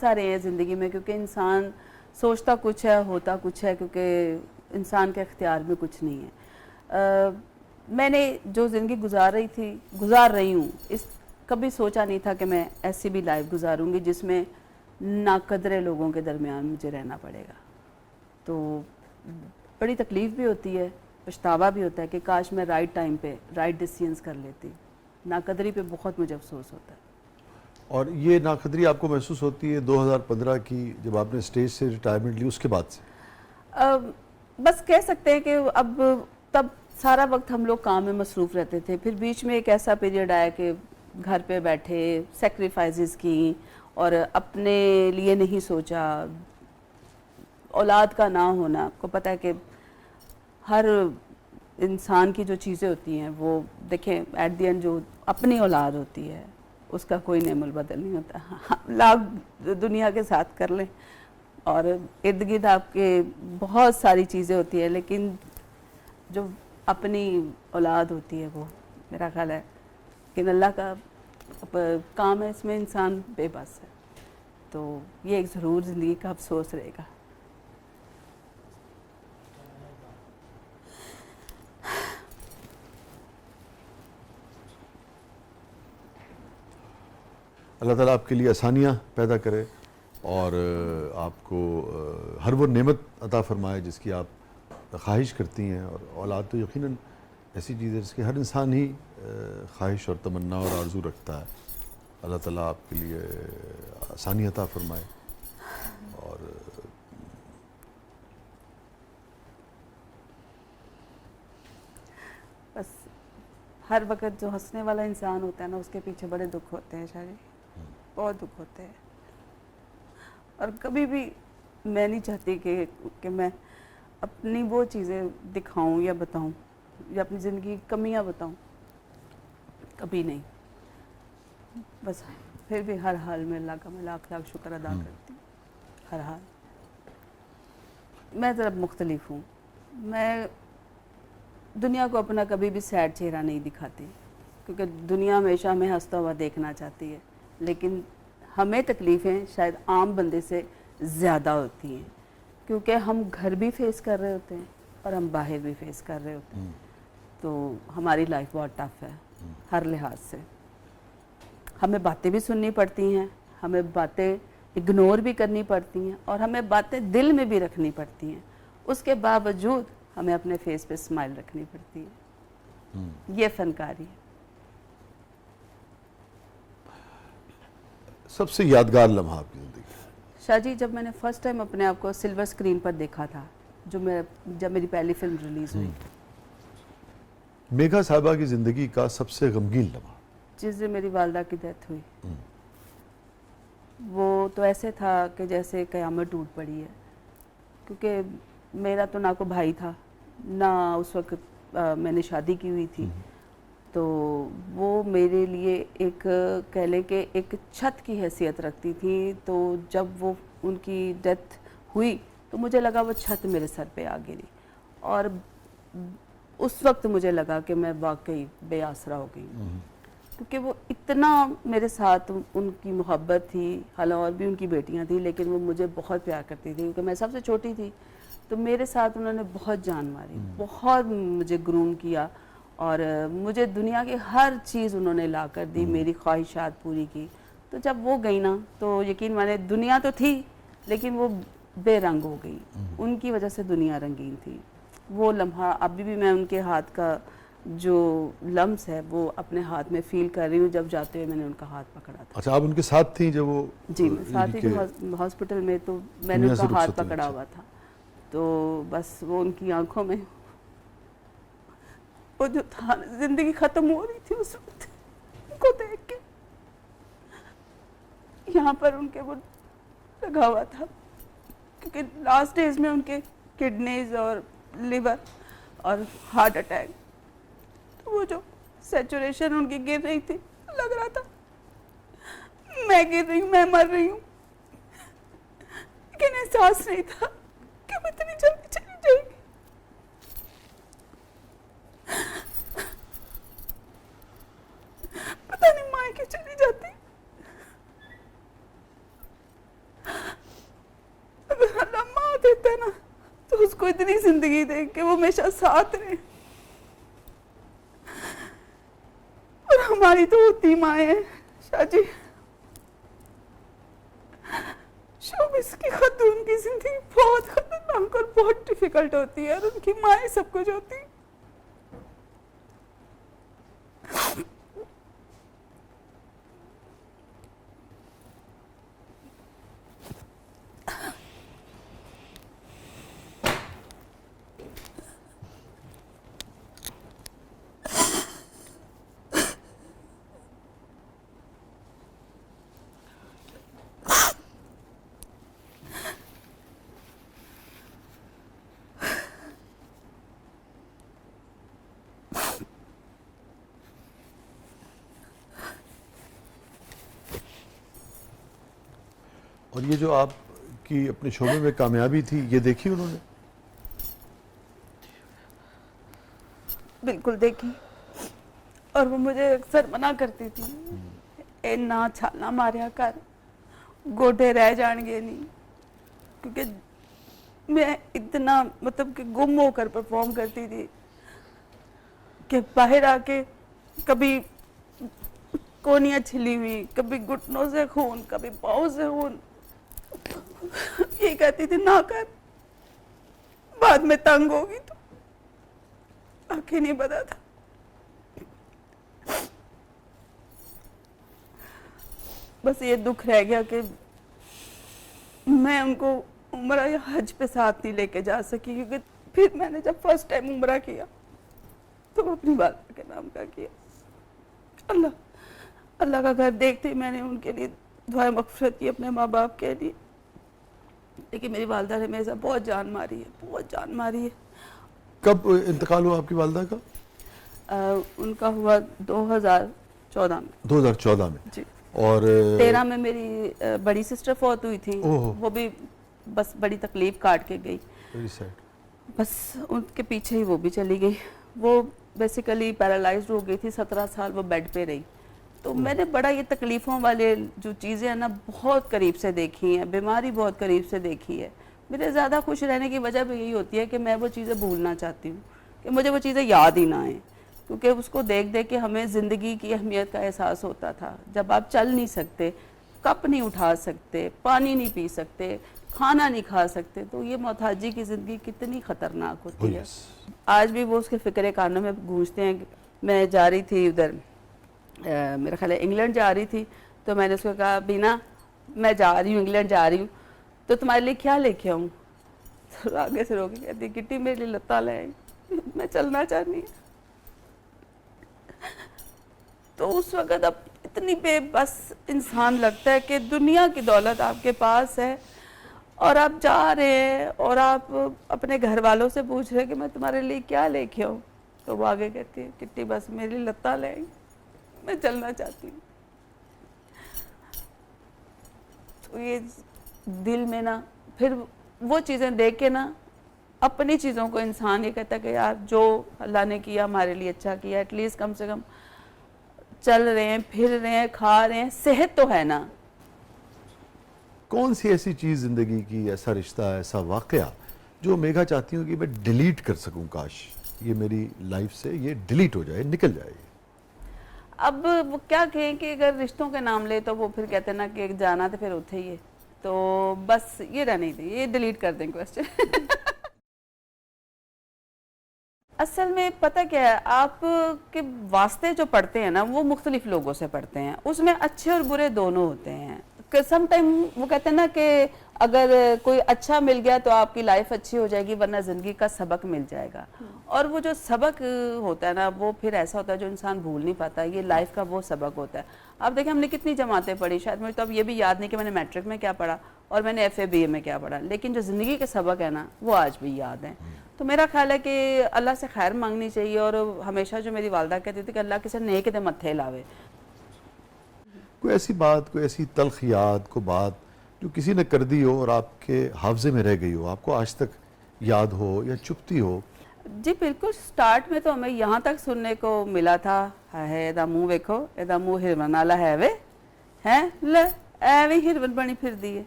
سارے ہیں زندگی میں, کیونکہ انسان سوچتا کچھ ہے, ہوتا کچھ ہے, کیونکہ انسان کے اختیار میں کچھ نہیں ہے. میں نے جو زندگی گزار رہی ہوں, کبھی سوچا نہیں تھا کہ میں ایسی بھی لائف گزاروں گی جس میں ناقدرے لوگوں کے درمیان مجھے رہنا پڑے گا. تو بڑی تکلیف بھی ہوتی ہے, پچھتاوا بھی ہوتا ہے کہ کاش میں رائٹ ٹائم پہ رائٹ ڈیسیژنز کر لیتی. ناقدری پہ بہت مجھے افسوس ہوتا ہے. اور یہ ناقدری آپ کو محسوس ہوتی ہے 2015 کی جب آپ نے اسٹیج سے ریٹائرمنٹ لی اس کے بعد سے؟ بس کہہ سکتے ہیں کہ اب تب سارا وقت ہم لوگ کام میں مصروف رہتے تھے, پھر بیچ میں ایک ایسا پیریڈ آیا کہ گھر پہ بیٹھے, سیکریفائسز کی اور اپنے لیے نہیں سوچا. اولاد کا نہ ہونا, آپ کو پتہ ہے کہ ہر انسان کی جو چیزیں ہوتی ہیں وہ دیکھیں ایٹ دی اینڈ جو اپنی اولاد ہوتی ہے اس کا کوئی نعم البدل نہیں ہوتا. لاکھ دنیا کے ساتھ کر لیں اور ارد گرد آپ کے بہت ساری چیزیں ہوتی ہیں, لیکن جو اپنی اولاد ہوتی ہے وہ میرا خیال ہے کہ اللہ کا کام ہے, اس میں انسان بے بس ہے. تو یہ ایک ضرور زندگی کا افسوس رہے گا. اللہ تعالیٰ آپ کے لیے آسانیاں پیدا کرے اور آپ کو ہر وہ نعمت عطا فرمائے جس کی آپ خواہش کرتی ہیں. اور اولاد تو یقیناً ایسی چیز ہے جس کی ہر انسان ہی خواہش اور تمنا اور آرزو رکھتا ہے. اللہ تعالیٰ آپ کے لیے آسانی عطا فرمائے. اور بس ہر وقت جو ہنسنے والا انسان ہوتا ہے نا, اس کے پیچھے بڑے دکھ ہوتے ہیں شاہ جی, بہت دکھ ہوتے ہیں. اور کبھی بھی میں نہیں چاہتی کہ میں اپنی وہ چیزیں دکھاؤں یا بتاؤں یا اپنی زندگی کی کمیاں بتاؤں, کبھی نہیں. بس پھر بھی ہر حال میں اللہ کا میں لاکھ لاکھ شکر ادا کرتی ہوں. ہر حال میں ذرا مختلف ہوں. میں دنیا کو اپنا کبھی بھی سیڈ چہرہ نہیں دکھاتی, کیونکہ دنیا ہمیشہ ہمیں ہنستا ہوا دیکھنا چاہتی ہے, لیکن ہمیں تکلیفیں شاید عام بندے سے زیادہ ہوتی ہیں, کیونکہ ہم گھر بھی فیس کر رہے ہوتے ہیں اور ہم باہر بھی فیس کر رہے ہوتے ہیں. تو ہماری لائف بہت ٹف ہے ہر لحاظ سے. ہمیں باتیں بھی سننی پڑتی ہیں, ہمیں باتیں اگنور بھی کرنی پڑتی ہیں, اور ہمیں باتیں دل میں بھی رکھنی پڑتی ہیں. اس کے باوجود ہمیں اپنے فیس پہ اسمائل رکھنی پڑتی ہے. یہ فنکاری ہے. سب سے یادگار لمحہ آپ کی زندگی؟ شاہ جی جب میں نے فرسٹ ٹائم اپنے آپ کو سلور اسکرین پر دیکھا تھا, جب میری پہلی فلم ریلیز ہوئی. میگھا صاحبہ کی زندگی کا سب سے غمگین لمحہ؟ جس دن میری والدہ کی ڈیتھ ہوئی, وہ تو ایسے تھا کہ جیسے قیامت ٹوٹ پڑی ہے. کیونکہ میرا تو نہ کوئی بھائی تھا, نہ اس وقت میں نے شادی کی ہوئی تھی. تو وہ میرے لیے ایک کہہ لیں کہ ایک چھت کی حیثیت رکھتی تھی. تو جب وہ ان کی ڈیتھ ہوئی تو مجھے لگا وہ چھت میرے سر پہ آ گری, اور اس وقت مجھے لگا کہ میں واقعی بے آسرا ہو گئی, کیونکہ وہ اتنا میرے ساتھ ان کی محبت تھی. حالانکہ اور بھی ان کی بیٹیاں تھیں, لیکن وہ مجھے بہت پیار کرتی تھی کیونکہ میں سب سے چھوٹی تھی. تو میرے ساتھ انہوں نے بہت جان ماری, بہت مجھے گروم کیا, اور مجھے دنیا کی ہر چیز انہوں نے لا کر دی, میری خواہشات پوری کی. تو جب وہ گئی نا تو یقین مانے دنیا تو تھی لیکن وہ بے رنگ ہو گئی. ان کی وجہ سے دنیا رنگین تھی. وہ لمحہ ابھی بھی میں ان کے ہاتھ کا جو لمس ہے وہ اپنے ہاتھ میں فیل کر رہی ہوں, جب جاتے ہوئے میں نے ان کا ہاتھ پکڑا تھا. اچھا, آپ ان کے ساتھ تھیں جب وہ؟ جی میں ساتھ ہی تھی ہاسپٹل میں, تو میں نے ان کا ہاتھ پکڑا ہوا تھا. تو بس وہ ان کی آنکھوں میں وہ جو تھا, زندگی ختم ہو رہی تھی اس وقت ان کو دیکھ کے. یہاں پر ان کے وہ لگا ہوا تھا, کیونکہ لاسٹ ڈیز میں ان کے کڈنیز اور لیور اور ہارٹ اٹیک, تو وہ جو سیچوریشن ان کی گر رہی تھی, لگ رہا تھا میں گر رہی ہوں, میں مر رہی ہوں. لیکن احساس نہیں تھا کہ میں اتنی جلدی چلی جائے گی. پتہ نہیں ماں کیوں چلی جاتی. کو اتنی زندگی دے کہ وہ ہمیشہ ساتھ رہے. اور ہماری تو ہوتی مائیں ہیں شاہ جی. شوبز کی خاتون کی زندگی بہت خطرناک اور بہت ڈیفیکلٹ ہوتی ہے اور ان کی مائیں سب کچھ ہوتی ہیں. اور یہ جو آپ کی اپنے شعبے میں کامیابی تھی یہ دیکھی انہوں نے؟ بالکل دیکھی. اور وہ مجھے اکثر منع کرتی تھی اے نہ چھالا ماریا کر, گوڈے رہ جان گے نہیں. کیونکہ میں اتنا مطلب کہ گم ہو کر پرفارم کرتی تھی کہ باہر آ کے کبھی کونیاں چھلی ہوئی, کبھی گھٹنوں سے خون, کبھی پاؤں سے خون. یہ کہتی تھی نہ کر, بعد میں تنگ ہوگی تو. آنکھیں نہیں پتا تھا. بس یہ دکھ رہ گیا کہ میں ان کو عمرہ یا حج پہ ساتھ نہیں لے کے جا سکی, کیونکہ پھر میں نے جب فرسٹ ٹائم عمرہ کیا تو وہ اپنی والدہ کے نام کا کیا. اللہ کا گھر دیکھتے میں نے ان کے لیے دعائیں مغفرت کی اپنے ماں باپ کے لیے. لیکن میری والدہ نے میرے ساتھ بہت جان ماری ہے, بہت جان ماری ہے. کب انتقال ہوا آپ کی والدہ کا؟ ان کا ہوا 2014 میں. 2014 میں جی. اور 13 میں میری بڑی سسٹر فوت ہوئی تھی, وہ بھی بس بڑی تکلیف کاٹ کے گئی. بس ان کے پیچھے ہی وہ بھی چلی گئی. وہ بیسیکلی پیرالائزڈ ہو گئی تھی, 17 سال وہ بیڈ پہ رہی. تو میں نے بڑا یہ تکلیفوں والے جو چیزیں ہیں نا بہت قریب سے دیکھی ہیں, بیماری بہت قریب سے دیکھی ہے. میرے زیادہ خوش رہنے کی وجہ بھی یہی ہوتی ہے کہ میں وہ چیزیں بھولنا چاہتی ہوں, کہ مجھے وہ چیزیں یاد ہی نہ آئیں. کیونکہ اس کو دیکھ دیکھ کے ہمیں زندگی کی اہمیت کا احساس ہوتا تھا. جب آپ چل نہیں سکتے, کپ نہیں اٹھا سکتے, پانی نہیں پی سکتے, کھانا نہیں کھا سکتے, تو یہ محتاجی کی زندگی کتنی خطرناک ہوتی ہے. آج بھی وہ اس کے فکر کانوں میں گونجتے ہیں. میں جا رہی تھی ادھر, میرا خیال ہے انگلینڈ جا رہی تھی, تو میں نے اس کو کہا بینا میں جا رہی ہوں, انگلینڈ جا رہی ہوں, تو تمہارے لیے کیا لے کے آؤں؟ تو آگے سے رو کے کہتی کٹی میرے لیے لتا لے آئی, میں چلنا چاہتی ہوں. تو اس وقت اب اتنی بے بس انسان لگتا ہے کہ دنیا کی دولت آپ کے پاس ہے اور آپ جا رہے ہیں اور آپ اپنے گھر والوں سے پوچھ رہے ہیں کہ میں تمہارے لیے کیا لے کے آؤں. تو وہ آگے کہتی ہے کٹی بس میرے لیے لتا لے آئی, میں چلنا چاہتی ہوں. تو یہ دل میں نا پھر وہ چیزیں دیکھ کے نا اپنی چیزوں کو انسان یہ کہتا ہے کہ یار جو اللہ نے کیا ہمارے لیے اچھا کیا, ایٹ لیسٹ کم سے کم چل رہے ہیں, پھر رہے ہیں, کھا رہے ہیں, صحت تو ہے نا. کون سی ایسی چیز زندگی کی, ایسا رشتہ, ایسا واقعہ جو میگھا چاہتی ہوں کہ میں ڈیلیٹ کر سکوں, کاش یہ میری لائف سے یہ ڈیلیٹ ہو جائے, نکل جائے. اب وہ کیا کہیں کہ اگر رشتوں کے نام لے تو وہ پھر کہتے ہیں نا کہ جانا تو پھر اتھے ہی ہے, تو بس یہ رہنے دیں, یہ ڈیلیٹ کر دیں کوسچن. اصل میں پتہ کیا ہے, آپ کے واسطے جو پڑھتے ہیں نا وہ مختلف لوگوں سے پڑھتے ہیں, اس میں اچھے اور برے دونوں ہوتے ہیں. سم ٹائم وہ کہتے ہیں نا کہ اگر کوئی اچھا مل گیا تو آپ کی لائف اچھی ہو جائے گی, ورنہ زندگی کا سبق مل جائے گا. اور وہ جو سبق ہوتا ہے نا وہ پھر ایسا ہوتا ہے جو انسان بھول نہیں پاتا, یہ لائف کا وہ سبق ہوتا ہے. آپ دیکھیں ہم نے کتنی جماعتیں پڑھی, شاید مجھے تو اب یہ بھی یاد نہیں کہ میں نے میٹرک میں کیا پڑھا اور میں نے ایف اے بی اے میں کیا پڑھا, لیکن جو زندگی کے سبق ہے نا وہ آج بھی یاد ہیں. تو میرا خیال ہے کہ اللہ سے خیر مانگنی چاہیے, اور ہمیشہ جو میری والدہ کہتی تھی کہ اللہ کسی نیک دے متھے لاوے. کوئی ایسی بات, کوئی ایسی تلخ یاد, کو بات جو کسی نے کر دی ہو اور آپ کے حافظے میں رہ گئی ہو, آپ کو آج تک یاد ہو یا چپتی ہو؟ جی بالکل, سٹارٹ میں تو ہمیں یہاں تک سننے کو ملا تھا ہے دا منہ ویکھو, ادا منہ ہرون والا ہے وے, ہے لے ایویں ہرون بنی پھر دی ہے.